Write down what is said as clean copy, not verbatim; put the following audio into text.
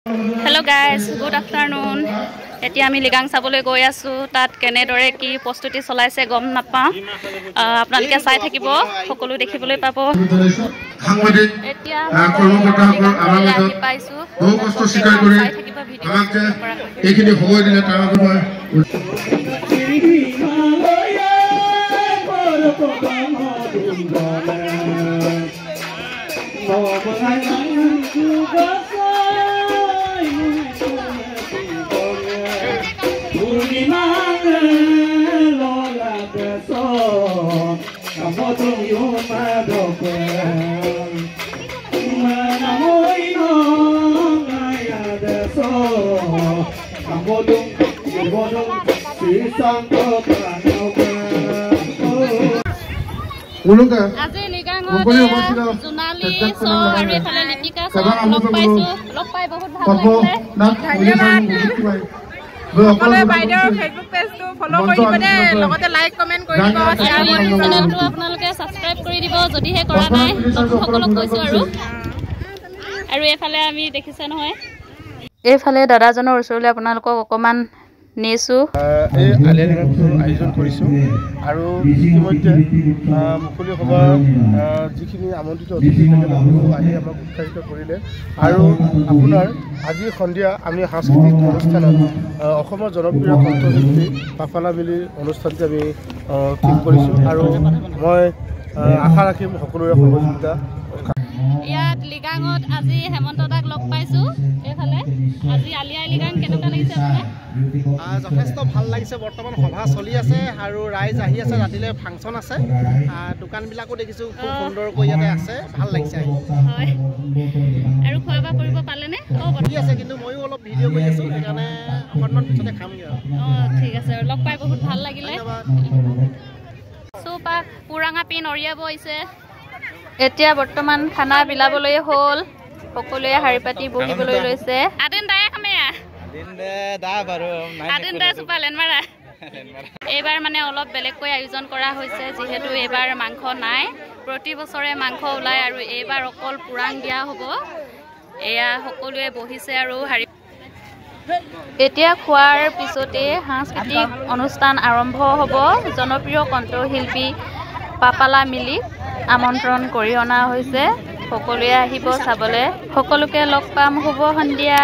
Hello guys, good afternoon. এতিয়া আমি লিগাং চাবলৈ গৈ আছো তাত কেনেদৰে কি প্ৰস্তুতি চলাইছে গম নাপাওঁ আপোনালোকে চাই থাকিব সকলো দেখিবলৈ পাব সাংবাদিক কৰ্মকৰ্তাসকল আমাৰ মাজত বহু কষ্ট স্বীকাৰ কৰি আমাক যে এইখিনি সময় দিলে তাৰ বাবে আজি লিগাঙত জোনালী সো আৰু এফালে লিটিকা সো লগ পাই বহুত ভাল লাগিলে ধন্যবাদ সকলোৱে বাইদেউৰ ফেসবুক পেজটো ফলো কৰি দিবনে লগতে লাইক কমেন্ট কৰি দিব আৰু ইউটিউব চেনেলটো আপোনালোকে সাবস্ক্ৰাইব কৰি দিব যদিহে কৰা নাই সকলোক কৈছো আৰু এফালে আমি দেখিছে নহয় এফালে দাদাজনৰ ওচৰলৈ আপোনালোকক অকমান নেছু এই আলিয়ালিগাংটোৰ আয়োজন কৰিছোঁ আৰু ইতিমধ্যে মুকলি সভাৰ যিখিনি আমন্ত্ৰিত অতিথি আহি আমাক উৎসাহিত কৰিলে আৰু আপোনাৰ আজি সন্ধিয়া আমি সাংস্কৃতিক অনুষ্ঠানত অসমৰ জনপ্ৰিয় কণ্ঠশিল্পী পাপালা মিলিৰ অনুষ্ঠানটো আমি ঠিক কৰিছোঁ আৰু মই আশা ৰাখিম সকলোৰে সহযোগিতা ইয়াত লিগাঙত আজি হেমন্ত দাক লগ পাইছোঁ এফালে আজি আলিয়া লিগাং কেনেকুৱা লাগিছে আপোনাৰ যথেষ্ট ভাল লাগিছে বৰ্তমান সভা চলি আছে আৰু ৰাইজ আহি আছে ৰাতিলৈ ফাংচন আছে দোকানবিলাকো দেখিছোঁ খুব সুন্দৰকৈ ইয়াতে আছে ভাল লাগিছে হয় আৰু খোৱা বোৱা কৰিব পালেনে ঠিক আছে কিন্তু ময়ো অলপ ভিডিঅ' কৰি আছোঁ সেইকাৰণে অকণমান পিছতে খামগৈ ঠিক আছে আৰু লগ পাই বহুত ভাল লাগিলে চোপা পুৰাঙা পিন অৰিয়াব হৈছে এতিয়া বৰ্তমান খানা বিলাবলৈ হ'ল সকলোৱে হাৰি পাতি বহিবলৈ লৈছে আদিন দায় খামেয়া আদিন দা চুপালেন মাৰা এইবাৰ মানে অলপ বেলেগকৈ আয়োজন কৰা হৈছে যিহেতু এইবাৰ মাংস নাই প্ৰতি বছৰে মাংস ওলায় আৰু এইবাৰ অকল পুৰাং দিয়া হ'ব এয়া সকলোৱে বহিছে আৰু হাৰি এতিয়া খোৱাৰ পিছতে সাংস্কৃতিক অনুষ্ঠান আৰম্ভ হ'ব জনপ্ৰিয় কণ্ঠশিল্পী পাপালা মিলি আমন্ত্ৰণ কৰি অনা হৈছে সকলোৱে আহিব চাবলৈ সকলোকে লগ পাম শুভ সন্ধিয়া